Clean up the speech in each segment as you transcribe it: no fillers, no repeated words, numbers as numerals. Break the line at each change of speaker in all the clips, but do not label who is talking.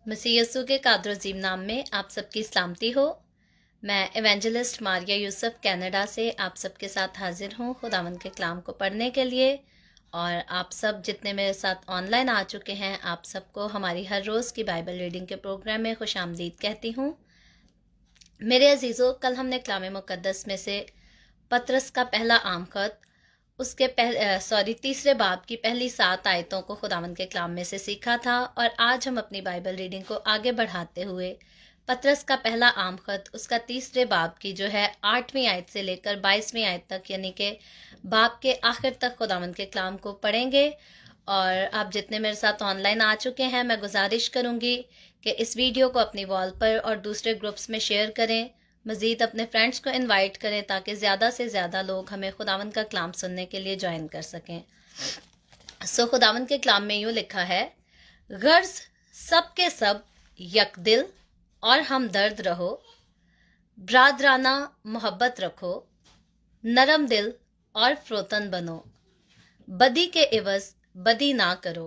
मसीह यस्सु के कादर अजीम नाम में आप सबकी सलामती हो। मैं एवेंजलिस्ट मारिया यूसुफ कनाडा से आप सबके साथ हाजिर हूँ खुदावंद के कलाम को पढ़ने के लिए। और आप सब जितने मेरे साथ ऑनलाइन आ चुके हैं, आप सबको हमारी हर रोज़ की बाइबल रीडिंग के प्रोग्राम में खुश आमदीद कहती हूँ। मेरे अजीज़ों, कल हमने कलाम मुक़द्दस में से पतरस का पहला आम खत उसके तीसरे बाब की पहली 7 आयतों को खुदावंद के कलाम में से सीखा था। और आज हम अपनी बाइबल रीडिंग को आगे बढ़ाते हुए पतरस का पहला आम खत उसका तीसरे बाब की जो है 8वीं आयत से लेकर 22वीं आयत तक, यानी कि बाब के आखिर तक खुदावंद के कलाम को पढ़ेंगे। और आप जितने मेरे साथ ऑनलाइन आ चुके हैं, मैं गुजारिश करूंगी कि इस वीडियो को अपनी वॉल पर और दूसरे ग्रुप्स में शेयर करें, मज़ीद अपने फ्रेंड्स को इनवाइट करें ताकि ज़्यादा से ज़्यादा लोग हमें खुदावंद का कलाम सुनने के लिए ज्वाइन कर सकें। खुदावंद के कलाम में यूँ लिखा है, गर्ज सब के सब यकदिल और हमदर्द रहो, ब्रादराना मोहब्बत रखो, नरम दिल और फ्रोतन बनो, बदी के इवज बदी ना करो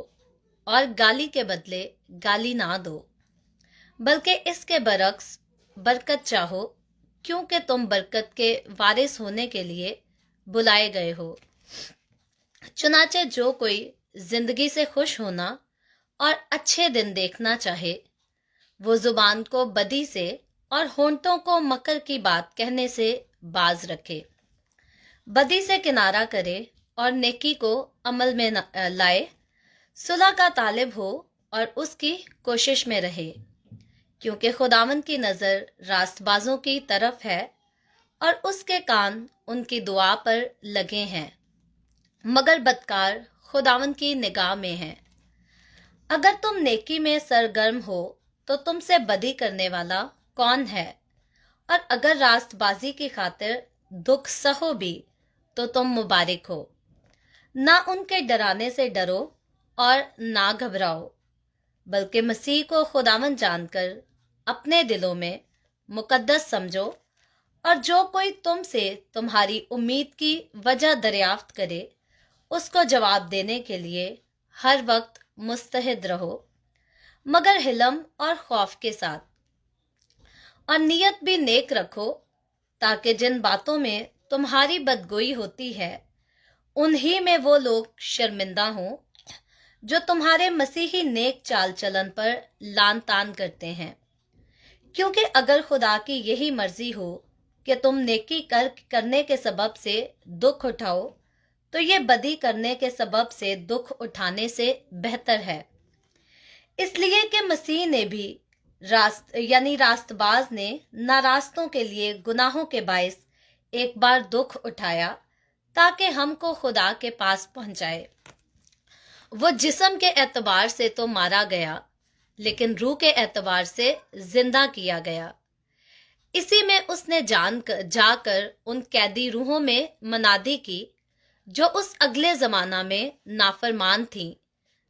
और गाली के बदले गाली ना दो, बल्कि इसके बरक्स बरकत चाहो, क्योंकि तुम बरकत के वारिस होने के लिए बुलाए गए हो। चुनाचे जो कोई जिंदगी से खुश होना और अच्छे दिन देखना चाहे, वो जुबान को बदी से और होंठों को मकर की बात कहने से बाज रखे, बदी से किनारा करे और नेकी को अमल में लाए, सुलह का तालिब हो और उसकी कोशिश में रहे, क्योंकि खुदावंद की नज़र रास्तबाजों की तरफ है और उसके कान उनकी दुआ पर लगे हैं, मगर बदकार खुदावंद की निगाह में हैं। अगर तुम नेकी में सरगर्म हो तो तुमसे बदी करने वाला कौन है? और अगर रास्तबाजी की खातिर दुख सहो भी तो तुम मुबारक हो। ना उनके डराने से डरो और ना घबराओ, बल्कि मसीह को खुदावंद जानकर अपने दिलों में मुकद्दस समझो। और जो कोई तुमसे तुम्हारी उम्मीद की वजह दरियाफ्त करे, उसको जवाब देने के लिए हर वक्त मुस्तहिद रहो, मगर हिलम और खौफ के साथ। और नियत भी नेक रखो, ताकि जिन बातों में तुम्हारी बदगोई होती है, उन्हीं में वो लोग शर्मिंदा हों जो तुम्हारे मसीही नेक चाल चलन पर लान तान करते हैं। क्योंकि अगर खुदा की यही मर्जी हो कि तुम नेकी करने के सबब से दुख उठाओ, तो ये बदी करने के सबब से दुख उठाने से बेहतर है। इसलिए कि मसीह ने भी रास्तबाज ने नारास्तों के लिए गुनाहों के बायस एक बार दुख उठाया, ताकि हमको खुदा के पास पहुंचाए। वो जिस्म के एतबार से तो मारा गया, लेकिन रूह के एतबार से जिंदा किया गया। इसी में उसने जाकर उन कैदी रूहों में मनादी की जो उस अगले जमाना में नाफरमान थी,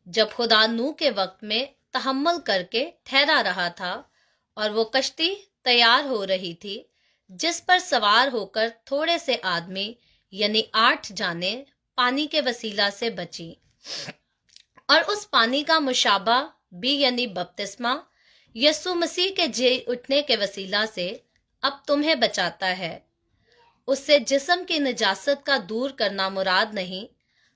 जब खुदा नूह के वक्त में तहम्मुल करके ठहरा रहा था और वो कश्ती तैयार हो रही थी, जिस पर सवार होकर थोड़े से आदमी यानी 8 जाने पानी के वसीला से बची। और उस पानी का मुशाबा भी यानी बपतिस्मा यस्सु मसीह के जी उठने के वसीला से अब तुम्हें बचाता है। उससे जिस्म की निजासत का दूर करना मुराद नहीं,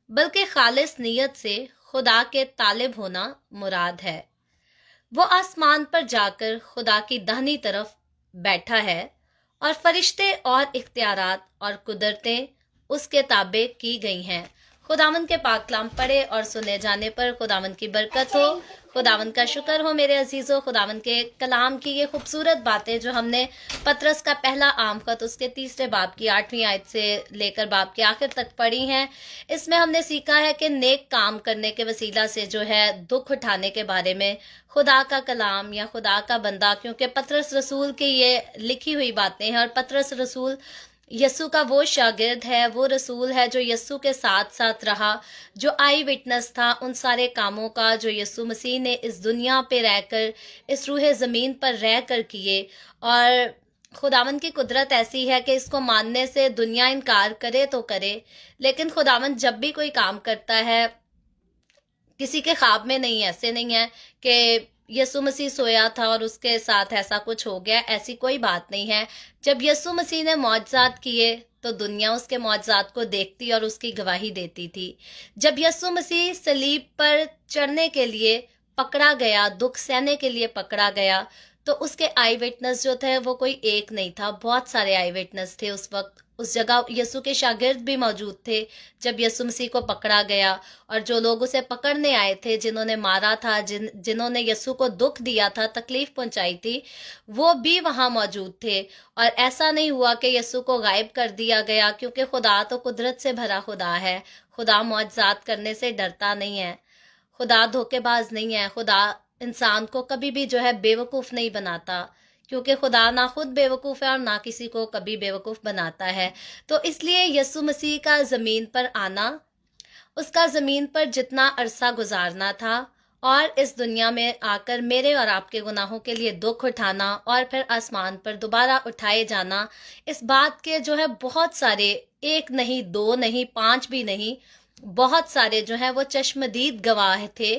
बल्कि खालिस नियत से खुदा के तालिब होना मुराद है। वो आसमान पर जाकर खुदा की दाहिनी तरफ बैठा है और फरिश्ते और इख्तियारात और कुदरतें उसके ताबे की गई हैं। खुदावंद के पाक कलाम पढ़े और सुने जाने पर खुदावंद की बरकत हो, खुदावंद का शुक्र हो। मेरे अजीज़ों, खुदावंद के कलाम की ये खूबसूरत बातें जो हमने पतरस का पहला आम खत उसके तीसरे बाब की 8वीं आयत से लेकर बाब के आखिर तक पढ़ी हैं, इसमें हमने सीखा है कि नेक काम करने के वसीला से जो है दुख उठाने के बारे में खुदा का कलाम या खुदा का बंदा, क्योंकि पतरस रसूल की ये लिखी हुई बातें हैं और पतरस रसूल यस्सु का वो शागिर्द है, वो रसूल है जो यस्सु के साथ साथ रहा, जो आई विटनेस था उन सारे कामों का जो यस्सु मसीह ने इस दुनिया पे रहकर, इस रूहे ज़मीन पर रहकर किए। और खुदावंद की कुदरत ऐसी है कि इसको मानने से दुनिया इनकार करे तो करे, लेकिन खुदावंद जब भी कोई काम करता है किसी के ख्वाब में नहीं, ऐसे नहीं है कि यीशु मसीह सोया था और उसके साथ ऐसा कुछ हो गया, ऐसी कोई बात नहीं है। जब यीशु मसीह ने मौजज़ात किए तो दुनिया उसके मौजज़ात को देखती और उसकी गवाही देती थी। जब यीशु मसीह सलीब पर चढ़ने के लिए पकड़ा गया, दुख सहने के लिए पकड़ा गया, तो उसके आई विटनेस जो थे वो कोई एक नहीं था, बहुत सारे आई विटनेस थे उस वक्त। उस जगह यीशु के शागिर्द भी मौजूद थे जब यीशु मसीह को पकड़ा गया, और जो लोग उसे पकड़ने आए थे, जिन्होंने मारा था, जिन्होंने यीशु को दुख दिया था, तकलीफ पहुंचाई थी, वो भी वहां मौजूद थे। और ऐसा नहीं हुआ कि यीशु को गायब कर दिया गया, क्योंकि खुदा तो कुदरत से भरा खुदा है। खुदा मौजज़ात करने से डरता नहीं है, खुदा धोखेबाज नहीं है, खुदा इंसान को कभी भी जो है बेवकूफ़ नहीं बनाता, क्योंकि खुदा ना खुद बेवकूफ़ है और ना किसी को कभी बेवकूफ़ बनाता है। तो इसलिए यीशु मसीह का ज़मीन पर आना, उसका ज़मीन पर जितना अरसा गुजारना था, और इस दुनिया में आकर मेरे और आपके गुनाहों के लिए दुख उठाना, और फिर आसमान पर दोबारा उठाए जाना, इस बात के जो है बहुत सारे, एक नहीं, दो नहीं, पांच भी नहीं, बहुत सारे जो है वो चश्मदीद गवाह थे।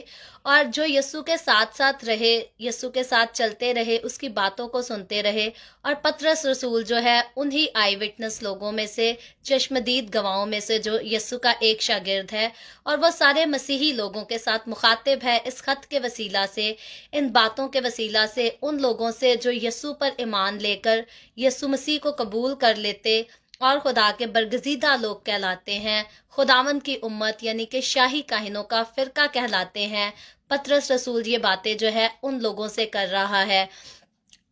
और जो यीशु के साथ साथ रहे, यीशु के साथ चलते रहे, उसकी बातों को सुनते रहे। और पतरस रसूल जो है उन्हीं आई विटनेस लोगों में से, चश्मदीद गवाहों में से, जो यीशु का एक शागिर्द है, और वो सारे मसीही लोगों के साथ मुखातिब है इस खत के वसीला से, इन बातों के वसीला से, उन लोगों से जो यीशु पर ईमान लेकर यीशु मसीह को कबूल कर लेते और खुदा के बरगजीदा लोग कहलाते हैं, खुदावंद की उम्मत यानी कि शाही काहिनों का फिरका कहलाते हैं। पतरस रसूल ये बातें जो है उन लोगों से कर रहा है।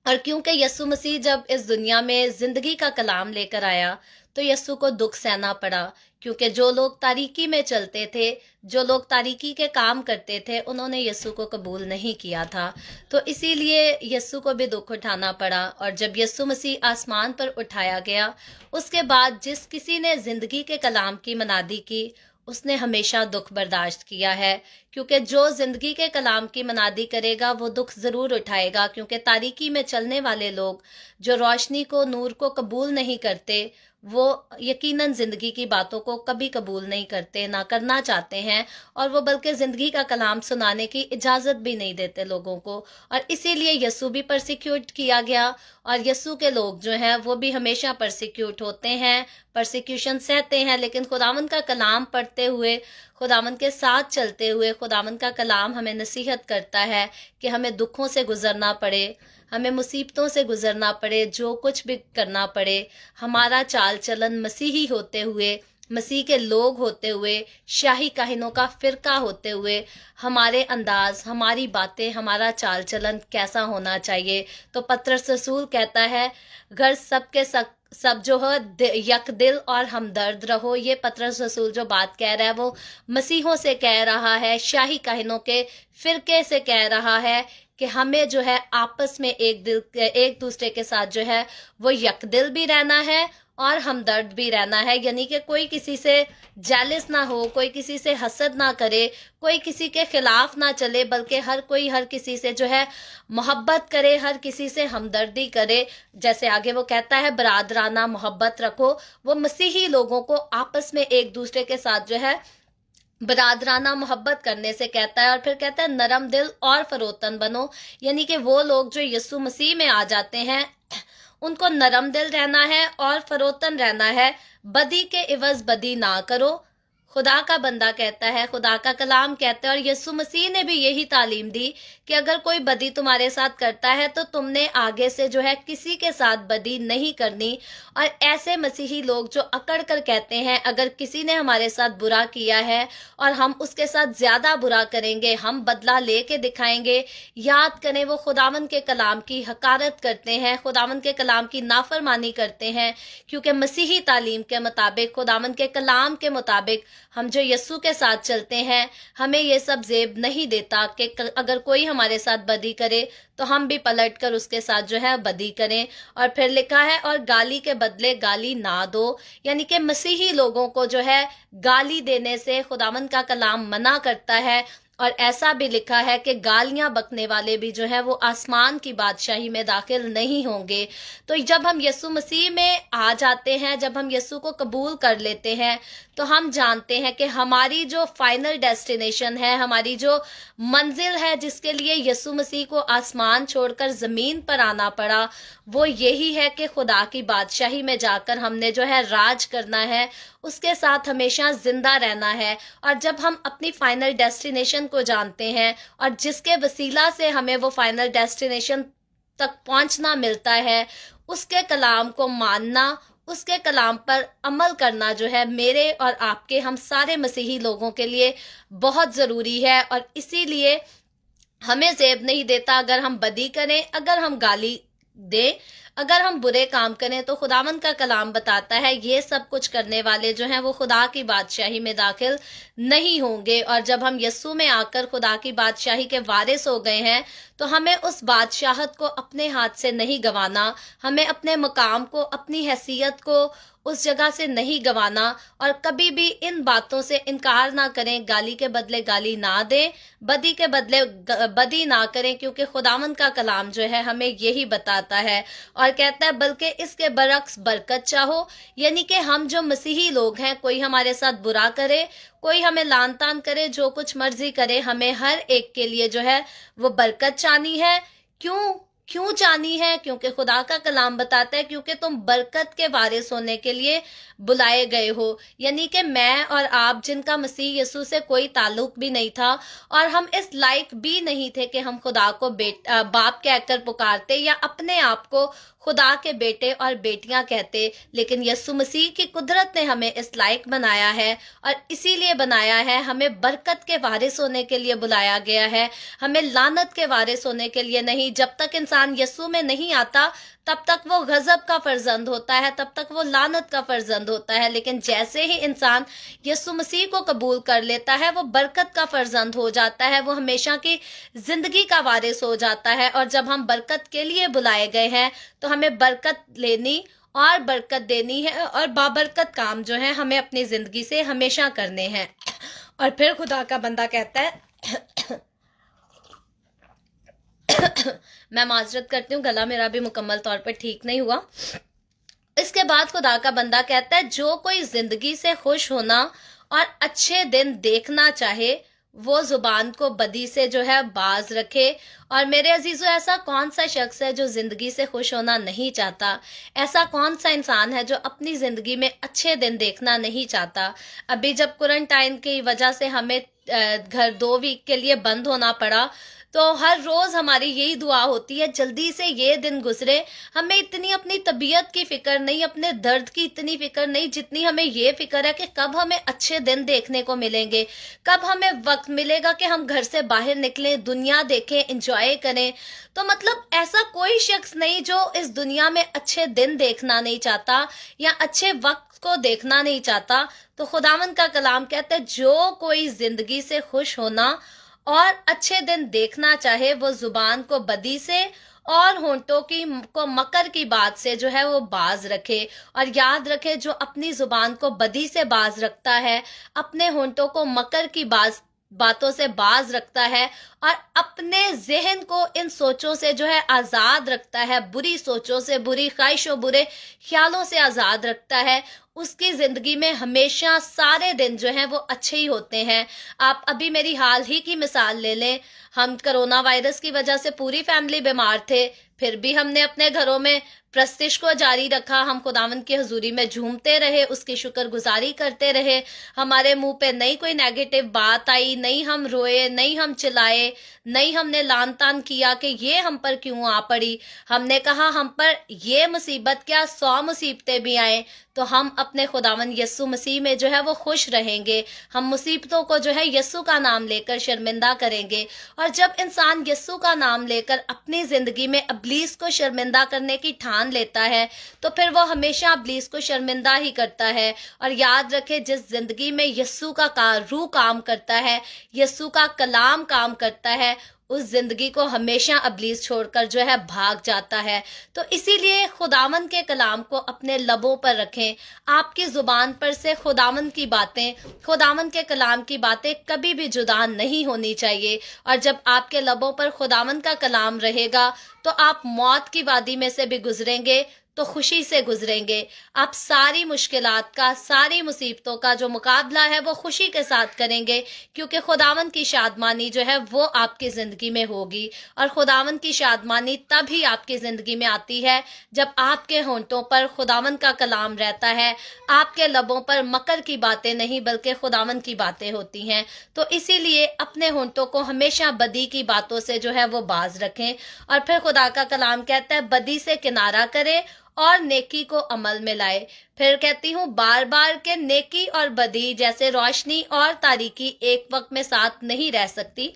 और क्योंकि यीशु मसीह जब इस दुनिया में ज़िंदगी का कलाम लेकर आया, तो यीशु को दुख सहना पड़ा, क्योंकि जो लोग तारीकी में चलते थे, जो लोग तारीकी के काम करते थे, उन्होंने यीशु को कबूल नहीं किया था। तो इसीलिए यीशु को भी दुख उठाना पड़ा। और जब यीशु मसीह आसमान पर उठाया गया, उसके बाद जिस किसी ने ज़िंदगी के कलाम की मनादी की, उसने हमेशा दुख बर्दाश्त किया है, क्योंकि जो ज़िंदगी के कलाम की मनादी करेगा वो दुख ज़रूर उठाएगा। क्योंकि तारीकी में चलने वाले लोग जो रोशनी को, नूर को कबूल नहीं करते, वो यकीनन ज़िंदगी की बातों को कभी कबूल नहीं करते, ना करना चाहते हैं, और वो बल्कि ज़िंदगी का कलाम सुनाने की इजाज़त भी नहीं देते लोगों को। और इसीलिए यीशु भी परसिक्यूट किया गया, और यीशु के लोग जो हैं वो भी हमेशा परसिक्यूट होते हैं, परसिक्यूशन सहते हैं। लेकिन खुदावंद का कलाम पढ़ते हुए, खुदावंद के साथ चलते हुए, खुदावंद का कलाम हमें नसीहत करता है कि हमें दुखों से गुजरना पड़े, हमें मुसीबतों से गुजरना पड़े, जो कुछ भी करना पड़े, हमारा चाल चलन मसीही होते हुए, मसीह के लोग होते हुए, शाही काहिनों का फिरका होते हुए, हमारे अंदाज, हमारी बातें, हमारा चाल चलन कैसा होना चाहिए। तो पतरस रसूल कहता है, घर सबके सब जो है यक दिल और हमदर्द रहो। ये पतरस रसूल जो बात कह रहा है वो मसीहों से कह रहा है, शाही काहिनों के फिरके से कह रहा है कि हमें जो है आपस में एक दूसरे के साथ जो है वो यकदिल भी रहना है और हमदर्द भी रहना है। यानी कि कोई किसी से जेलस ना हो, कोई किसी से हसद ना करे, कोई किसी के खिलाफ ना चले, बल्कि हर कोई हर किसी से जो है मोहब्बत करे, हर किसी से हमदर्दी करे। जैसे आगे वो कहता है, बरादराना मोहब्बत रखो। वो मसीही लोगों को आपस में एक दूसरे के साथ जो है बरादराना मोहब्बत करने से कहता है। और फिर कहता है, नरम दिल और फरोतन बनो। यानी कि वो लोग जो यीशु मसीह में आ जाते हैं, उनको नरम दिल रहना है और फरोतन रहना है। बदी के इवज बदी ना करो, खुदा का बंदा कहता है, खुदा का कलाम कहता है। और यीशु मसीह ने भी यही तालीम दी कि अगर कोई बदी तुम्हारे साथ करता है तो तुमने आगे से जो है किसी के साथ बदी नहीं करनी। और ऐसे मसीही लोग जो अकड़ कर कहते हैं, अगर किसी ने हमारे साथ बुरा किया है और हम उसके साथ ज्यादा बुरा करेंगे, हम बदला लेके दिखाएंगे, याद करें वो खुदावंद के कलाम की हकारत करते हैं, खुदावंद के कलाम की नाफरमानी करते हैं। क्योंकि मसीही तालीम के मुताबिक, खुदावंद के कलाम के मुताबिक हम जो यीशु के साथ चलते हैं, हमें ये सब जेब नहीं देता कि अगर कोई हमारे साथ बदी करे तो हम भी पलट कर उसके साथ जो है बदी करें। और फिर लिखा है, और गाली के बदले गाली ना दो। यानी कि मसीही लोगों को जो है गाली देने से खुदावंद का कलाम मना करता है। اور ایسا بھی لکھا ہے کہ گالیاں بکنے والے بھی جو ہے وہ آسمان کی بادشاہی میں داخل نہیں ہوں گے۔ تو جب ہم یسوع مسیح میں آ جاتے ہیں، جب ہم یسوع کو قبول کر لیتے ہیں، تو ہم جانتے ہیں کہ ہماری جو فائنل ڈیسٹینیشن ہے، ہماری جو منزل ہے جس کے لیے یسوع مسیح کو آسمان چھوڑ کر زمین پر آنا پڑا، وہ یہی ہے کہ خدا کی بادشاہی میں جا کر ہم نے جو ہے راج کرنا ہے، اس کے ساتھ ہمیشہ زندہ رہنا ہے۔ اور جب ہم اپنی فائنل ڈیسٹینیشن کو جانتے ہیں اور جس کے وسیلہ سے ہمیں وہ فائنل ڈیسٹینیشن تک پہنچنا ملتا ہے، اس کے کلام کو ماننا، اس کے کلام پر عمل کرنا جو ہے میرے اور آپ کے، ہم سارے مسیحی لوگوں کے لیے بہت ضروری ہے۔ اور اسی لیے ہمیں زیب نہیں دیتا اگر ہم بدی کریں، اگر ہم گالی دیں، اگر ہم برے کام کریں، تو خداوند کا کلام بتاتا ہے یہ سب کچھ کرنے والے جو ہیں وہ خدا کی بادشاہی میں داخل نہیں ہوں گے۔ اور جب ہم یسوع میں آ کر خدا کی بادشاہی کے وارث ہو گئے ہیں، تو ہمیں اس بادشاہت کو اپنے ہاتھ سے نہیں گنوانا، ہمیں اپنے مقام کو، اپنی حیثیت کو اس جگہ سے نہیں گنوانا، اور کبھی بھی ان باتوں سے انکار نہ کریں۔ گالی کے بدلے گالی نہ دیں، بدی کے بدلے بدی نہ کریں، کیونکہ خداوند کا کلام جو ہے ہمیں یہی بتاتا ہے اور کہتا ہے بلکہ اس کے برعکس برکت چاہو، یعنی کہ ہم جو مسیحی لوگ ہیں، کوئی ہمارے ساتھ برا کرے، کوئی ہمیں لان تان کرے، جو کچھ مرضی کرے، ہمیں ہر ایک کے لیے جو ہے وہ برکت چاہنی ہے۔ کیوں چاہنی ہے؟ کیونکہ خدا کا کلام بتاتا ہے کیونکہ تم برکت کے وارث ہونے کے لیے بلائے گئے ہو، یعنی کہ میں اور آپ جن کا مسیح یسوع سے کوئی تعلق بھی نہیں تھا اور ہم اس لائق بھی نہیں تھے کہ ہم خدا کو باپ کہہ کر پکارتے یا اپنے آپ کو خدا کے بیٹے اور بیٹیاں کہتے، لیکن یسوع مسیح کی قدرت نے ہمیں اس لائق بنایا ہے، اور اسی لیے بنایا ہے، ہمیں برکت کے وارث ہونے کے لیے بلایا گیا ہے، ہمیں لعنت کے وارث ہونے کے لیے نہیں۔ جب تک انسان یسوع میں نہیں آتا تب تک وہ غضب کا فرزند ہوتا ہے، تب تک وہ لعنت کا فرزند ہوتا ہے، لیکن جیسے ہی انسان یسوع مسیح کو قبول کر لیتا ہے، وہ برکت کا فرزند ہو جاتا ہے، وہ ہمیشہ کی زندگی کا وارث ہو جاتا ہے۔ اور جب ہم برکت کے لیے بلائے گئے ہیں تو ہمیں برکت لینی اور برکت دینی ہے، اور بابرکت کام جو ہے ہمیں اپنی زندگی سے ہمیشہ کرنے ہیں۔ اور پھر خدا کا بندہ کہتا ہے میں معذرت کرتی ہوں، گلا میرا بھی مکمل طور پر ٹھیک نہیں ہوا۔ اس کے بعد خدا کا بندہ کہتا ہے جو کوئی زندگی سے خوش ہونا اور اچھے دن دیکھنا چاہے، وہ زبان کو بدی سے جو ہے باز رکھے۔ اور میرے عزیزو، ایسا کون سا شخص ہے جو زندگی سے خوش ہونا نہیں چاہتا؟ ایسا کون سا انسان ہے جو اپنی زندگی میں اچھے دن دیکھنا نہیں چاہتا؟ ابھی جب کوارنٹائن کی وجہ سے ہمیں گھر 2 ویک کے لیے بند ہونا پڑا، تو ہر روز ہماری یہی دعا ہوتی ہے جلدی سے یہ دن گزرے۔ ہمیں اتنی اپنی طبیعت کی فکر نہیں، اپنے درد کی اتنی فکر نہیں، جتنی ہمیں یہ فکر ہے کہ کب ہمیں اچھے دن دیکھنے کو ملیں گے، کب ہمیں وقت ملے گا کہ ہم گھر سے باہر نکلیں، دنیا دیکھیں، انجوائے کریں۔ تو مطلب ایسا کوئی شخص نہیں جو اس دنیا میں اچھے دن دیکھنا نہیں چاہتا یا اچھے وقت کو دیکھنا نہیں چاہتا۔ تو خداوند کا کلام کہتا ہے جو کوئی زندگی سے خوش ہونا اور اچھے دن دیکھنا چاہے، وہ زبان کو بدی سے اور ہونٹوں کو مکر کی بات سے جو ہے وہ باز رکھے۔ اور یاد رکھے جو اپنی زبان کو بدی سے باز رکھتا ہے، اپنے ہونٹوں کو مکر کی باتوں سے باز رکھتا ہے، اور اپنے ذہن کو ان سوچوں سے جو ہے آزاد رکھتا ہے، بری سوچوں سے، بری خواہشوں، برے خیالوں سے آزاد رکھتا ہے، اس کی زندگی میں ہمیشہ سارے دن جو ہیں وہ اچھے ہی ہوتے ہیں۔ آپ ابھی میری حال ہی کی مثال لے لیں، ہم کرونا وائرس کی وجہ سے پوری فیملی بیمار تھے، پھر بھی ہم نے اپنے گھروں میں پرستش کو جاری رکھا، ہم خداوند کی حضوری میں جھومتے رہے، اس کی شکر گزاری کرتے رہے، ہمارے منہ پہ نہیں کوئی نیگیٹو بات آئی، نہیں ہم روئے، نہیں ہم چلائے، نہیں ہم نے لان تان کیا کہ یہ ہم پر کیوں آ پڑی۔ ہم نے کہا ہم پر یہ مصیبت کیا 100 مصیبتیں بھی آئیں تو ہم اپنے خداوند یسوع مسیح میں جو ہے وہ خوش رہیں گے، ہم مصیبتوں کو جو ہے یسوع کا نام لے کر شرمندہ کریں گے۔ اور جب انسان یسوع کا نام لے کر اپنی زندگی میں ابلیس کو شرمندہ کرنے کی ٹھان لیتا ہے، تو پھر وہ ہمیشہ ابلیس کو شرمندہ ہی کرتا ہے۔ اور یاد رکھے جس زندگی میں یسوع کا روح کام کرتا ہے، یسوع کا کلام کام کرتا ہے، उस ज़िंदगी को हमेशा इब्लीस छोड़कर जो है भाग जाता है। तो इसीलिए खुदावंद के कलाम को अपने लबों पर रखें। आपकी ज़ुबान पर से खुदावंद की बातें, खुदावंद के कलाम की बातें कभी भी जुदा नहीं होनी चाहिए। और जब आपके लबों पर खुदावंद का कलाम रहेगा तो आप मौत की वादी में से भी गुजरेंगे तो खुशी से गुजरेंगे। आप सारी मुश्किलात का, सारी मुसीबतों का जो मुकाबला है वो खुशी के साथ करेंगे, क्योंकि खुदावंद की शादमानी जो है वो आपकी ज़िंदगी में होगी। और खुदावंद की शादमानी तभी आपकी ज़िंदगी में आती है जब आपके होंठों पर खुदावंद का कलाम रहता है, आपके लबों पर मकर की बातें नहीं बल्कि खुदावंद की बातें होती हैं। तो इसीलिए अपने होंठों को हमेशा बदी की बातों से जो है वो बाज रखें। और फिर खुदा का कलाम कहता है बदी से किनारा करे और नेकी को अमल में लाए। फिर कहती हूँ बार बार के नेकी और बदी जैसे रोशनी और तारीकी एक वक्त में साथ नहीं रह सकती,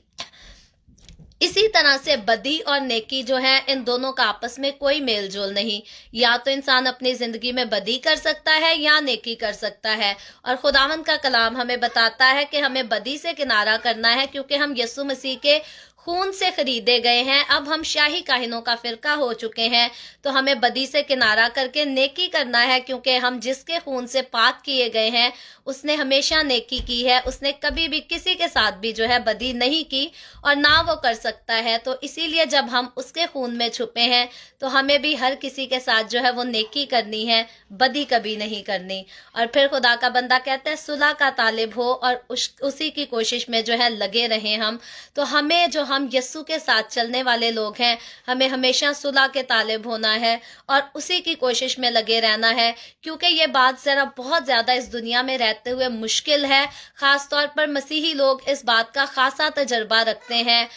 इसी तरह से बदी और नेकी जो है इन दोनों का आपस में कोई मेल जोल नहीं। या तो इंसान अपनी जिंदगी में बदी कर सकता है या नेकी कर सकता है। और खुदावंद का कलाम हमें बताता है कि हमें बदी से किनारा करना है, क्योंकि हम यीशु मसीह के खून से खरीदे गए हैं। अब हम शाही काहिनों का फिरका हो चुके हैं, तो हमें बदी से किनारा करके नेकी करना है, क्योंकि हम जिसके खून से पाक किए गए हैं उसने हमेशा नेकी की है। उसने कभी भी किसी के साथ भी जो है बदी नहीं की और ना वो कर सकता है। तो इसीलिए जब हम उसके खून में छुपे हैं तो हमें भी हर किसी के साथ जो है वो नेकी करनी है, बदी कभी नहीं करनी। और फिर खुदा का बंदा कहता है सुलह का तालिब हो और उसी की कोशिश में जो है लगे रहें हम। तो हमें जो हम यस्सु के साथ चलने वाले लोग हैं, हमें हमेशा सुलह के तालिब होना है और उसी की कोशिश में लगे रहना है, क्योंकि ये बात ज़रा बहुत ज़्यादा इस दुनिया में रहते हुए मुश्किल है। ख़ास तौर पर मसीही लोग इस बात का ख़ासा तजर्बा रखते हैं।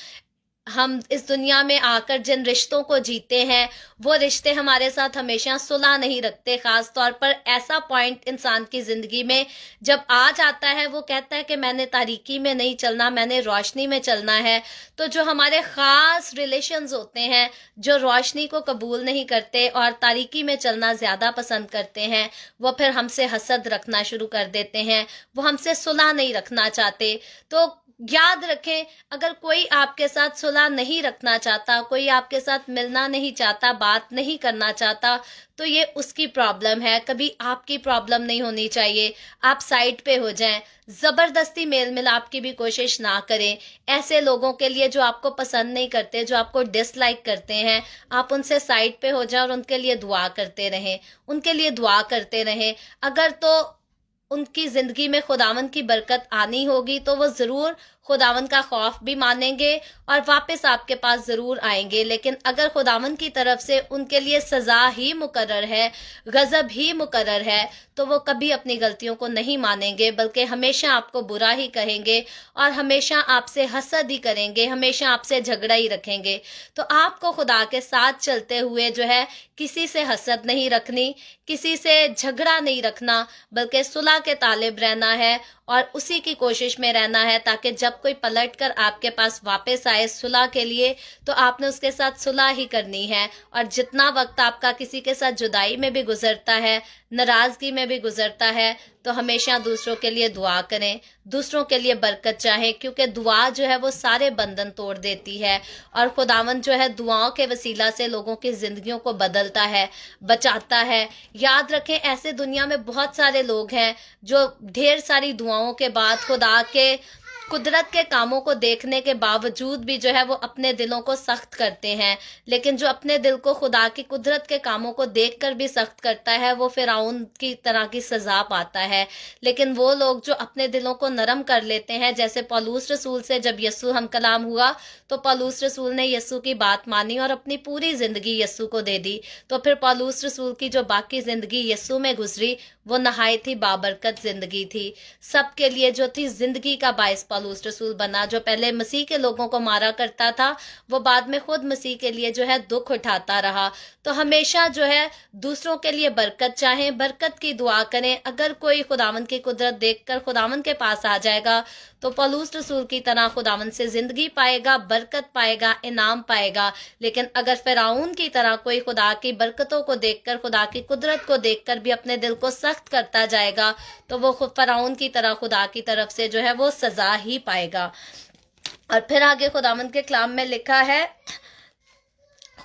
हम इस दुनिया में आकर जिन रिश्तों को जीते हैं वो रिश्ते हमारे साथ हमेशा सुलह नहीं रखते। खास तौर पर ऐसा पॉइंट इंसान की ज़िंदगी में जब आ जाता है, वो कहता है कि मैंने तारीकी में नहीं चलना, मैंने रोशनी में चलना है। तो जो हमारे ख़ास रिलेशंस होते हैं जो रोशनी को कबूल नहीं करते और तारीकी में चलना ज़्यादा पसंद करते हैं, वो फिर हमसे हसद रखना शुरू कर देते हैं, वो हमसे सुलह नहीं रखना चाहते। तो याद रखें, अगर कोई आपके साथ सुलह नहीं रखना चाहता, कोई आपके साथ मिलना नहीं चाहता, बात नहीं करना चाहता, तो ये उसकी प्रॉब्लम है, कभी आपकी प्रॉब्लम नहीं होनी चाहिए। आप साइड पे हो जाएं, ज़बरदस्ती मेल मिलाप की भी कोशिश ना करें। ऐसे लोगों के लिए जो आपको पसंद नहीं करते, जो आपको डिसलाइक करते हैं, आप उनसे साइड पे हो जाएं और उनके लिए दुआ करते रहें, उनके लिए दुआ करते रहें। अगर तो उनकी ज़िंदगी में खुदावंद की बरकत आनी होगी तो वो ज़रूर खुदावंद का खौफ भी मानेंगे और वापस आपके पास ज़रूर आएंगे। लेकिन अगर खुदावंद की तरफ से उनके लिए सज़ा ही मुकर्रर है, गज़ब ही मुकर्रर है, तो वो कभी अपनी गलतियों को नहीं मानेंगे, बल्कि हमेशा आपको बुरा ही कहेंगे और हमेशा आपसे हसद ही करेंगे, हमेशा आपसे झगड़ा ही रखेंगे। तो आपको खुदा के साथ चलते हुए जो है किसी से हसद नहीं रखनी, किसी से झगड़ा नहीं रखना, बल्कि सुलह के तालिब रहना है और उसी की कोशिश में रहना है, ताकि जब कोई पलट कर आपके पास वापस आए सुलह के लिए तो आपने उसके साथ सुलह ही करनी है। और जितना वक्त आपका किसी के साथ जुदाई में भी गुजरता है, नाराज़गी में भी गुजरता है, तो हमेशा दूसरों के लिए दुआ करें, दूसरों के लिए बरकत चाहें, क्योंकि दुआ जो है वो सारे बंधन तोड़ देती है। और खुदावंद जो है दुआओं के वसीला से लोगों की ज़िंदगियों को बदलता है, बचाता है। याद रखें, ऐसे दुनिया में बहुत सारे लोग हैं जो ढेर सारी दुआओं के बाद, खुदा के कुदरत के कामों को देखने के बावजूद भी जो है वो अपने दिलों को सख्त करते हैं। लेकिन जो अपने दिल को खुदा की कुदरत के कामों को देखकर भी सख्त करता है वो फिरौन की तरह की सज़ा पाता है। लेकिन वो लोग जो अपने दिलों को नरम कर लेते हैं, जैसे पौलुस रसूल से जब यस्सु हम कलाम हुआ तो पौलुस रसूल ने यस्सु की बात मानी और अपनी पूरी ज़िंदगी यस्सु को दे दी। तो फिर पौलुस रसूल की जो बाकी ज़िंदगी यस्सु में गुजरी वो नहायत ही बाबरकत ज़िंदगी थी। सबके लिए जो थी ज़िंदगी का बायस पौलुस रसूल बना। जो पहले मसीह के लोगों को मारा करता था वो बाद में खुद मसीह के लिए जो है दुख उठाता रहा। तो हमेशा जो है दूसरों के लिए बरकत चाहें, बरकत की दुआ करें। अगर कोई खुदावंद की कुदरत देखकर खुदावंद के पास आ जाएगा तो पौलुस रसूल की तरह खुदावंद से ज़िंदगी पाएगा, बरकत पाएगा, इनाम पाएगा। लेकिन अगर फिरौन की तरह कोई खुदा की बरकतों को देखकर, खुदा की कुदरत को देखकर भी अपने दिल को सख्त करता जाएगा तो वो फिरौन की तरह खुदा की तरफ से जो है वो सज़ा ही पाएगा। اور پھر آگے خداوند کے کلام میں لکھا ہے،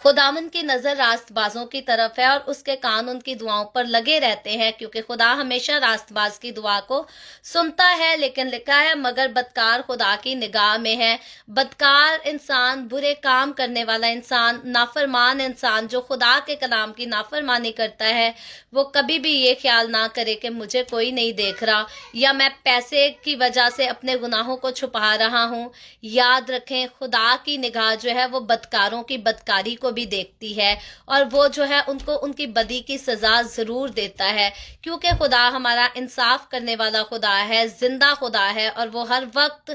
خداوند کی نظر راست بازوں کی طرف ہے اور اس کے کان ان کی دعاؤں پر لگے رہتے ہیں، کیونکہ خدا ہمیشہ راست باز کی دعا کو سنتا ہے۔ لیکن لکھا ہے مگر بدکار خدا کی نگاہ میں ہے۔ بدکار انسان، برے کام کرنے والا انسان، نافرمان انسان جو خدا کے کلام کی نافرمانی کرتا ہے، وہ کبھی بھی یہ خیال نہ کرے کہ مجھے کوئی نہیں دیکھ رہا، یا میں پیسے کی وجہ سے اپنے گناہوں کو چھپا رہا ہوں۔ یاد رکھیں خدا کی نگاہ جو ہے وہ بدکاروں کی بدکاری کو بھی دیکھتی ہے، اور وہ جو ہے ان کو ان کی بدی کی سزا ضرور دیتا ہے، کیونکہ خدا ہمارا انصاف کرنے والا خدا ہے، زندہ خدا ہے، اور وہ ہر وقت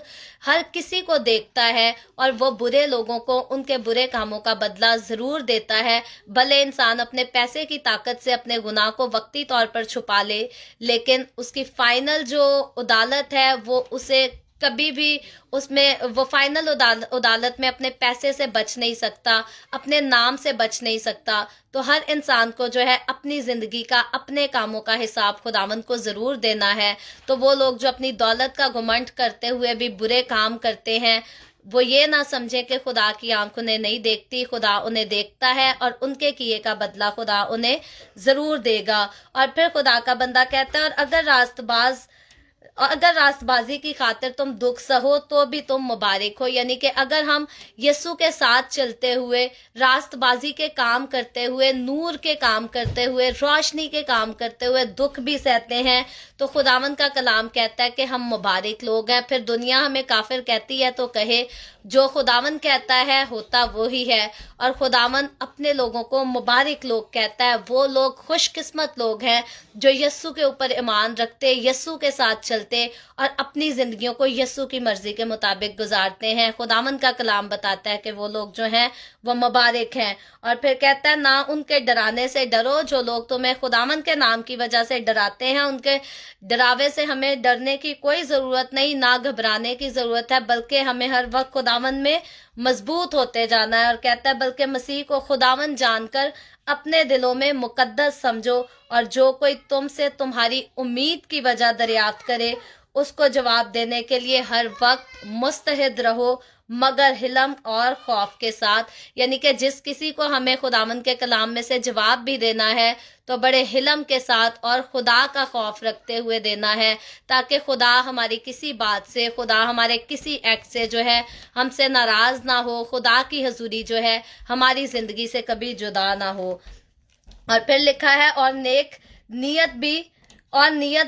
ہر کسی کو دیکھتا ہے، اور وہ برے لوگوں کو ان کے برے کاموں کا بدلہ ضرور دیتا ہے۔ بھلے انسان اپنے پیسے کی طاقت سے اپنے گناہ کو وقتی طور پر چھپا لے، لیکن اس کی فائنل جو عدالت ہے وہ اسے کبھی بھی اس میں وہ فائنل عدالت میں اپنے پیسے سے بچ نہیں سکتا، اپنے نام سے بچ نہیں سکتا۔ تو ہر انسان کو جو ہے اپنی زندگی کا، اپنے کاموں کا حساب خداوند کو ضرور دینا ہے۔ تو وہ لوگ جو اپنی دولت کا گھمنڈ کرتے ہوئے بھی برے کام کرتے ہیں، وہ یہ نہ سمجھیں کہ خدا کی آنکھ انہیں نہیں دیکھتی، خدا انہیں دیکھتا ہے، اور ان کے کیے کا بدلہ خدا انہیں ضرور دے گا۔ اور پھر خدا کا بندہ کہتا ہے، اور اگر راست بازی کی خاطر تم دکھ سہو تو بھی تم مبارک ہو، یعنی کہ اگر ہم یسوع کے ساتھ چلتے ہوئے، راست بازی کے کام کرتے ہوئے، نور کے کام کرتے ہوئے، روشنی کے کام کرتے ہوئے دکھ بھی سہتے ہیں، تو خداوند کا کلام کہتا ہے کہ ہم مبارک لوگ ہیں۔ پھر دنیا ہمیں کافر کہتی ہے تو کہے، جو خداوند کہتا ہے ہوتا وہی ہے، اور خداوند اپنے لوگوں کو مبارک لوگ کہتا ہے۔ وہ لوگ خوش قسمت لوگ ہیں جو یسوع کے اوپر ایمان رکھتے، یسوع کے ساتھ چلتے اور اپنی زندگیوں کو یسوع کی مرضی کے مطابق گزارتے ہیں۔ خداوند کا کلام بتاتا ہے کہ وہ لوگ جو ہیں وہ مبارک ہیں۔ اور پھر کہتا ہے، نہ ان کے ڈرانے سے ڈرو جو لوگ تمہیں خداوند کے نام کی وجہ سے ڈراتے ہیں۔ ان کے ڈراوے سے ہمیں ڈرنے کی کوئی ضرورت نہیں، نہ گھبرانے کی ضرورت ہے، بلکہ ہمیں ہر وقت خداوند میں مضبوط ہوتے جانا ہے۔ اور کہتا ہے بلکہ مسیح کو خداوند جان کر اپنے دلوں میں مقدس سمجھو، اور جو کوئی تم سے تمہاری امید کی وجہ دریافت کرے اس کو جواب دینے کے لیے ہر وقت مستعد رہو، مگر حلم اور خوف کے ساتھ۔ یعنی کہ جس کسی کو ہمیں خداوند کے کلام میں سے جواب بھی دینا ہے تو بڑے حلم کے ساتھ اور خدا کا خوف رکھتے ہوئے دینا ہے، تاکہ خدا ہماری کسی بات سے، خدا ہمارے کسی ایکٹ سے جو ہے ہم سے ناراض نہ ہو، خدا کی حضوری جو ہے ہماری زندگی سے کبھی جدا نہ ہو۔ اور پھر لکھا ہے، اور نیت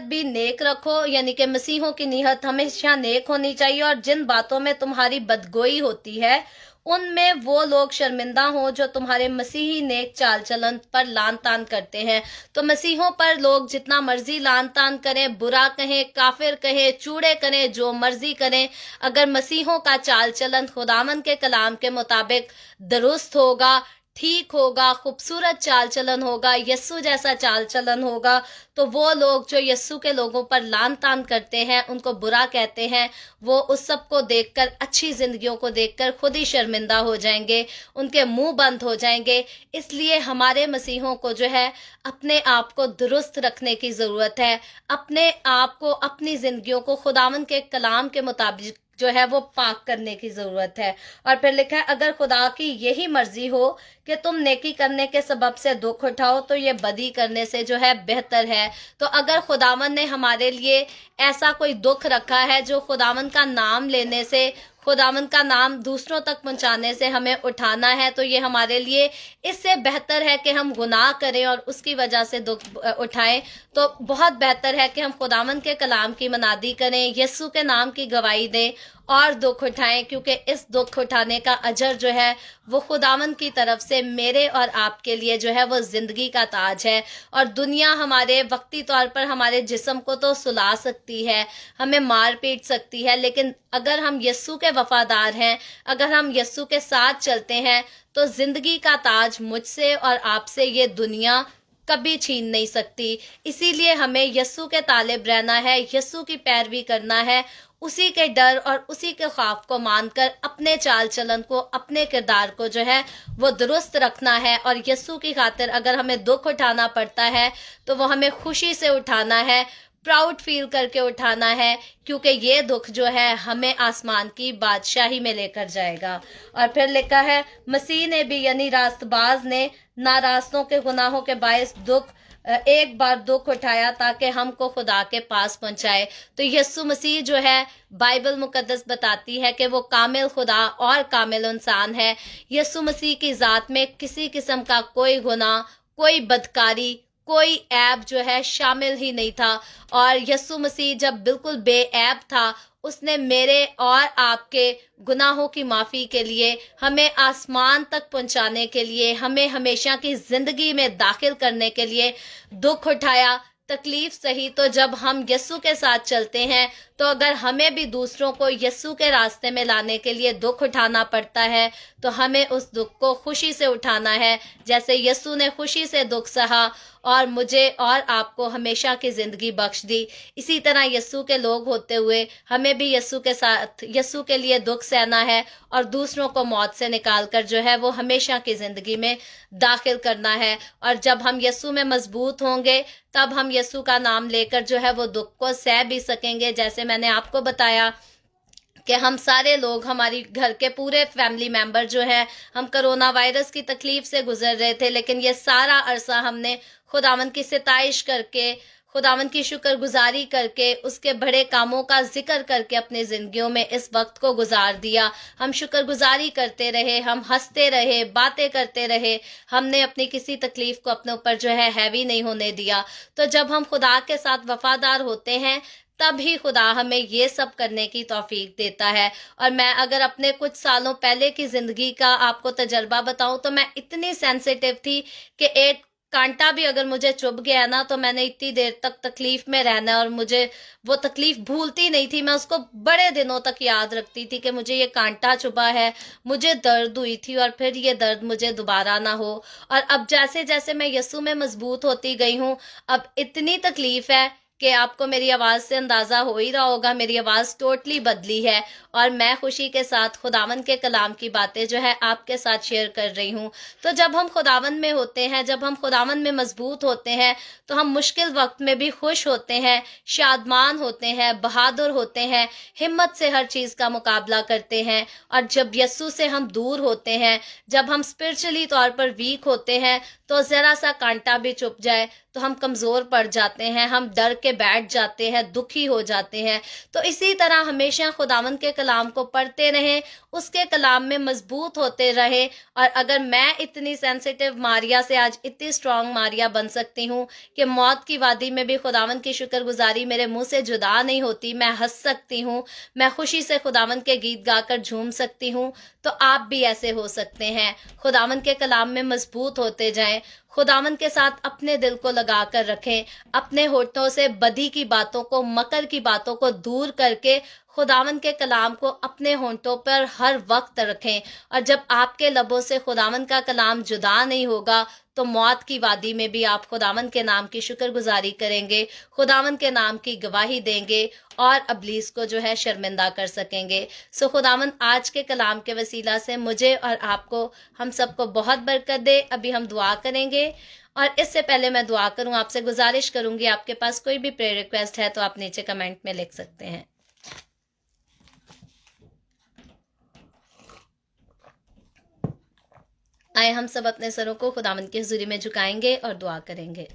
بھی نیک رکھو، یعنی کہ مسیحوں کی نیت ہمیشہ نیک ہونی چاہیے، اور جن باتوں میں تمہاری بدگوئی ہوتی ہے ان میں وہ لوگ شرمندہ ہوں جو تمہارے مسیحی نیک چال چلن پر لان تان کرتے ہیں۔ تو مسیحوں پر لوگ جتنا مرضی لان تان کریں، برا کہیں، کافر کہیں، چوڑے کریں، جو مرضی کریں، اگر مسیحوں کا چال چلن خداوند کے کلام کے مطابق درست ہوگا، ٹھیک ہوگا، خوبصورت چال چلن ہوگا، یسوع جیسا چال چلن ہوگا، تو وہ لوگ جو یسوع کے لوگوں پر لان تان کرتے ہیں، ان کو برا کہتے ہیں، وہ اس سب کو دیکھ کر، اچھی زندگیوں کو دیکھ کر خود ہی شرمندہ ہو جائیں گے، ان کے منہ بند ہو جائیں گے۔ اس لیے ہمارے مسیحوں کو جو ہے اپنے آپ کو درست رکھنے کی ضرورت ہے، اپنے آپ کو، اپنی زندگیوں کو خداوند کے کلام کے مطابق جو ہے وہ پاک کرنے کی ضرورت ہے۔ اور پھر لکھا ہے، اگر خدا کی یہی مرضی ہو کہ تم نیکی کرنے کے سبب سے دکھ اٹھاؤ تو یہ بدی کرنے سے جو ہے بہتر ہے۔ تو اگر خداوند نے ہمارے لیے ایسا کوئی دکھ رکھا ہے جو خداوند کا نام لینے سے، خداوند کا نام دوسروں تک پہنچانے سے ہمیں اٹھانا ہے، تو یہ ہمارے لیے اس سے بہتر ہے کہ ہم گناہ کریں اور اس کی وجہ سے دکھ اٹھائیں۔ تو بہت بہتر ہے کہ ہم خداوند کے کلام کی منادی کریں، یسوع کے نام کی گواہی دیں اور دکھ اٹھائیں، کیونکہ اس دکھ اٹھانے کا اجر جو ہے وہ خداوند کی طرف سے میرے اور آپ کے لیے جو ہے وہ زندگی کا تاج ہے۔ اور دنیا ہمارے وقتی طور پر ہمارے جسم کو تو سلا سکتی ہے، ہمیں مار پیٹ سکتی ہے، لیکن اگر ہم یسوع کے وفادار ہیں، اگر ہم یسوع کے ساتھ چلتے ہیں، تو زندگی کا تاج مجھ سے اور آپ سے یہ دنیا کبھی چھین نہیں سکتی۔ اسی لیے ہمیں یسوع کے طالب رہنا ہے، یسوع کی پیروی کرنا ہے، اسی کے ڈر اور اسی کے خوف کو مان کر اپنے چال چلن کو، اپنے کردار کو جو ہے وہ درست رکھنا ہے۔ اور یسوع کی خاطر اگر ہمیں دکھ اٹھانا پڑتا ہے تو وہ ہمیں خوشی سے اٹھانا ہے، प्राउड फील करके उठाना है, क्योंकि ये दुख जो है हमें आसमान की बादशाही में लेकर जाएगा। और फिर लिखा है, मसीह ने भी यानी रास्तबाज ने नारास्तों के गुनाहों के बायस एक बार दुख उठाया ताकि हमको खुदा के पास पहुंचाए। तो यीशु मसीह जो है, बाइबल मुकद्दस बताती है कि वो कामिल खुदा और कामिल इंसान है। यीशु मसीह की ज़ात में किसी किस्म का कोई गुनाह, कोई बदकारी, कोई ऐब जो है शामिल ही नहीं था। और यीशु मसीह जब बिल्कुल बेऐब था, उसने मेरे और आपके गुनाहों की माफ़ी के लिए, हमें आसमान तक पहुंचाने के लिए, हमें हमेशा की ज़िंदगी में दाखिल करने के लिए दुख उठाया, तकलीफ सही। तो जब हम यीशु के साथ चलते हैं, तो अगर हमें भी दूसरों को यीशु के रास्ते में लाने के लिए दुख उठाना पड़ता है, तो हमें उस दुख को खुशी से उठाना है, जैसे यीशु ने खुशी से दुख सहा और मुझे और आपको हमेशा की ज़िंदगी बख्श दी। इसी तरह यीशु के लोग होते हुए हमें भी यीशु के साथ, यीशु के लिए दुख सहना है और दूसरों को मौत से निकाल कर जो है वो हमेशा की ज़िंदगी में दाखिल करना है। और जब हम यीशु में मजबूत होंगे, तब हम यीशु का नाम लेकर जो है वो दुख को सह भी सकेंगे। जैसे मैंने आपको बताया कि हम सारे लोग, हमारी घर के पूरे फैमिली मेंबर जो है, हम कोरोना वायरस की तकलीफ से गुजर रहे थे, लेकिन ये सारा अरसा हमने खुदावंद की सिताइश करके, खुदावंद की शुक्रगुजारी करके, उसके बड़े कामों का जिक्र करके अपनी ज़िंदगियों में इस वक्त को गुजार दिया। हम शुक्रगुजारी करते रहे, हम हंसते रहे, बातें करते रहे, हमने अपनी किसी तकलीफ को अपने ऊपर जो है हैवी नहीं होने दिया। तो जब हम खुदा के साथ वफादार होते हैं, तभी खुदा हमें ये सब करने की तौफीक देता है। और मैं अगर अपने कुछ सालों पहले की ज़िंदगी का आपको तजर्बा बताऊं, तो मैं इतनी सेंसिटिव थी कि एक कांटा भी अगर मुझे चुभ गया ना, तो मैंने इतनी देर तक तकलीफ में रहना, और मुझे वो तकलीफ भूलती नहीं थी। मैं उसको बड़े दिनों तक याद रखती थी कि मुझे ये कांटा चुभा है, मुझे दर्द हुई थी, और फिर ये दर्द मुझे दोबारा ना हो। और अब जैसे जैसे मैं यीशु में मजबूत होती गई हूँ, अब इतनी तकलीफ है कि आपको मेरी आवाज़ से अंदाज़ा हो ही रहा होगा, मेरी आवाज़ टोटली बदली है। और मैं खुशी के साथ खुदावंद के कलाम की बातें जो है आपके साथ शेयर कर रही हूँ। तो जब हम खुदावंद में होते हैं, जब हम खुदावंद में मजबूत होते हैं, तो हम मुश्किल वक्त में भी खुश होते हैं, शादमान होते हैं, बहादुर होते हैं, हिम्मत से हर चीज़ का मुकाबला करते हैं। और जब यीशु से हम दूर होते हैं, जब हम स्पिरिचुअली तौर पर वीक होते हैं, तो ज़रा सा कांटा भी चुभ जाए तो हम कमज़ोर पड़ जाते हैं, हम डर के बैठ जाते हैं, दुखी हो जाते हैं। तो इसी तरह हमेशा खुदावंद के कलाम को पढ़ते रहें, उसके कलाम में मजबूत होते रहें। और अगर मैं इतनी सेंसिटिव मारिया से आज इतनी स्ट्रॉन्ग मारिया बन सकती हूँ कि मौत की वादी में भी खुदावंद की शुक्रगुजारी मेरे मुंह से जुदा नहीं होती, मैं हंस सकती हूँ, मैं खुशी से खुदावंद के गीत गाकर झूम सकती हूँ, तो आप भी ऐसे हो सकते हैं। खुदावंद के कलाम में मजबूत होते जाएं, खुदावंद के साथ अपने दिल को लगा कर रखें, अपने होठों से बदी की बातों को, मकर की बातों को दूर करके खुदावंद के कलाम को अपने होंठों पर हर वक्त रखें। और जब आपके लबों से खुदावंद का कलाम जुदा नहीं होगा, तो मौत की वादी में भी आप खुदावंद के नाम की शुक्रगुजारी करेंगे, खुदावंद के नाम की गवाही देंगे और इब्लीस को जो है शर्मिंदा कर सकेंगे। सो खुदावंद आज के कलाम के वसीला से मुझे और आपको, हम सबको बहुत बरकत दे। अभी हम दुआ करेंगे, और इससे पहले मैं दुआ करूं, आपसे गुजारिश करूंगी, आपके पास कोई भी प्रेयर रिक्वेस्ट है तो आप नीचे कमेंट में लिख सकते हैं। आए हम सब अपने सरों को खुदावंद की हुजूरी में झुकाएंगे और दुआ करेंगे।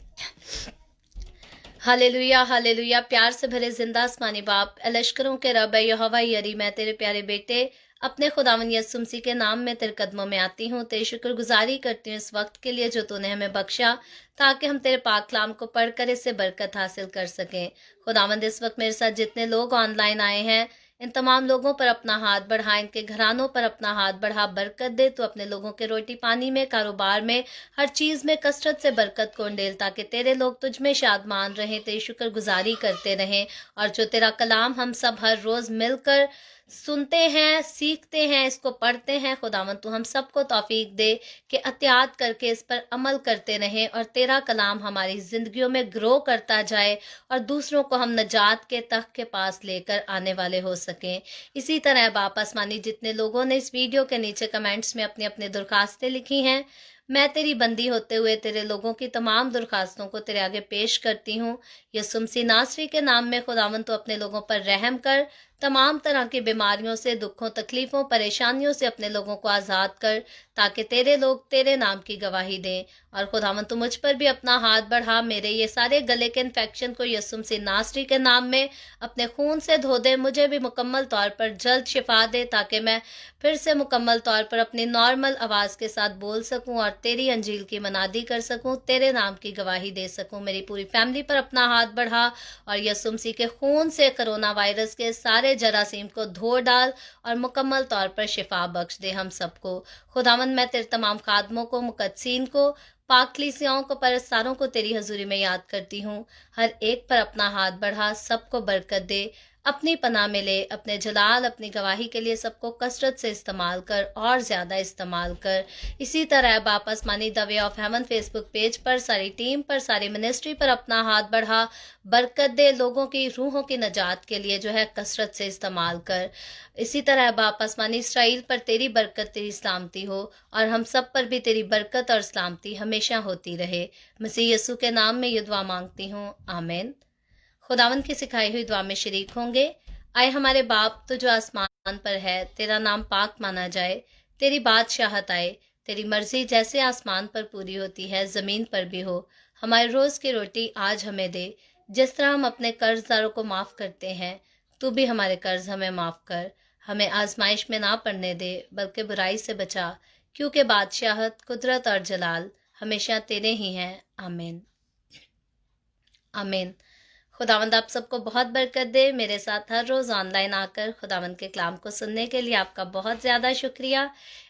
Hallelujah hallelujah. प्यार से भरे जिंदा आसमानी बाप, लश्करों के रब यहोवा यरी, मैं तेरे प्यारे बेटे अपने खुदावंद यीशु मसीह के नाम में तेरे कदमों में आती हूँ। तेरी शुक्रगुजारी करती हूँ इस वक्त के लिए जो तूने हमें बख्शा, ताकि हम तेरे पाक कलाम को पढ़कर इससे बरकत हासिल कर सकें। खुदावंद इस वक्त मेरे साथ जितने लोग ऑनलाइन आए हैं, इन तमाम लोगों पर अपना हाथ बढ़ा, इनके घरानों पर अपना हाथ बढ़ा, बरकत दे। तो अपने लोगों के रोटी पानी में, कारोबार में, हर चीज़ में कसरत से बरकत को उंडेल, ताकि तेरे लोग तुझ में शादमान रहें, तेरी शुक्रगुजारी करते रहें। और जो तेरा कलाम हम सब हर रोज़ मिलकर सुनते हैं, सीखते हैं, इसको पढ़ते हैं, खुदावंद तू हम सबको तौफीक दे कि एहतियात करके इस पर अमल करते रहें और तेरा कलाम हमारी ज़िंदगियों में ग्रो करता जाए और दूसरों को हम नजात के तख्त के पास लेकर आने वाले हो सकें। इसी तरह बाप आसमानी, जितने लोगों ने इस वीडियो के नीचे कमेंट्स में अपनी अपनी दरख्वास्तें लिखी हैं, میں تیری بندی ہوتے ہوئے تیرے لوگوں کی تمام درخواستوں کو تیرے آگے پیش کرتی ہوں۔ یسوع مسیح ناصری کے نام میں خداوند تو اپنے لوگوں پر رحم کر، تمام طرح کی بیماریوں سے، دکھوں، تکلیفوں، پریشانیوں سے اپنے لوگوں کو آزاد کر، تاکہ تیرے لوگ تیرے نام کی گواہی دیں۔ اور خداوند تو مجھ پر بھی اپنا ہاتھ بڑھا، میرے یہ سارے گلے کے انفیکشن کو یسوع مسیح ناصری کے نام میں اپنے خون سے دھو دے، مجھے بھی مکمل طور پر جلد شفا دے، تاکہ میں پھر سے مکمل طور پر اپنی نارمل آواز کے ساتھ بول سکوں اور تیری انجیل کی منادی کر سکوں، تیرے نام کی گواہی دے سکوں۔ میری پوری فیملی پر اپنا ہاتھ بڑھا اور یسوع مسیح کے خون سے کرونا وائرس کے سارے جراثیم کو دھو ڈال اور مکمل طور پر شفا بخش دے ہم سب کو۔ خداوند میں تیرے تمام خادموں کو، مقدسین کو، پاک کلیسیاؤں کو، پرستاروں کو تیری حضوری میں یاد کرتی ہوں۔ ہر ایک پر اپنا ہاتھ بڑھا، سب کو برکت دے، اپنی پناہ میں لے، اپنے جلال، اپنی گواہی کے لیے سب کو کثرت سے استعمال کر اور زیادہ استعمال کر۔ اسی طرح باپ آسمانی the way of heaven Facebook page پر ساری ٹیم پر، ساری منسٹری پر اپنا ہاتھ بڑھا، برکت دے، لوگوں کی روحوں کی نجات کے لیے جو ہے کثرت سے استعمال کر۔ اسی طرح باپ آسمانی اسرائیل پر تیری برکت، تیری سلامتی ہو، اور ہم سب پر بھی تیری برکت اور سلامتی ہمیشہ ہوتی رہے۔ مسیح یسوع کے نام میں یہ دعا مانگتی ہوں، آمین۔ خداوند کی سکھائی ہوئی دعا میں شریک ہوں گے۔ آئے ہمارے باپ تو جو آسمان پر ہے، تیرا نام پاک مانا جائے، تیری بادشاہت آئے، تیری مرضی جیسے آسمان پر پوری ہوتی ہے زمین پر بھی ہو۔ ہمارے روز کی روٹی آج ہمیں دے، جس طرح ہم اپنے قرض داروں کو معاف کرتے ہیں، تو بھی ہمارے قرض ہمیں معاف کر۔ ہمیں آزمائش میں نہ پڑنے دے، بلکہ برائی سے بچا، کیونکہ بادشاہت، قدرت اور جلال ہمیشہ تیرے ہی ہیں، آمین۔ آمین۔ خداوند آپ سب کو بہت برکت دے۔ میرے ساتھ ہر روز آن لائن آ کر خداوند کے کلام کو سننے کے لیے آپ کا بہت زیادہ شکریہ۔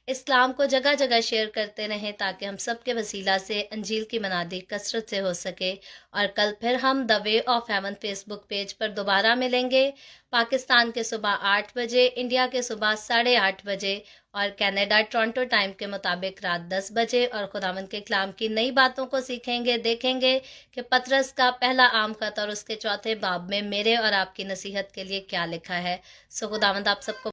اس کلام کو جگہ جگہ شیئر کرتے رہیں، تاکہ ہم سب کے وسیلہ سے انجیل کی منادی کثرت سے ہو سکے۔ اور کل پھر ہم the way of heaven Facebook page پر دوبارہ ملیں گے، پاکستان کے صبح 8 بجے، انڈیا کے صبح 8:30 بجے، اور کینیڈا ٹورنٹو ٹائم کے مطابق رات 10 بجے، اور خداوند کے کلام کی نئی باتوں کو سیکھیں گے، دیکھیں گے کہ پطرس کا پہلا عام خط اور اس کے 4 باب میں میرے اور آپ کی نصیحت کے لیے کیا لکھا ہے۔ خداوند آپ سب کو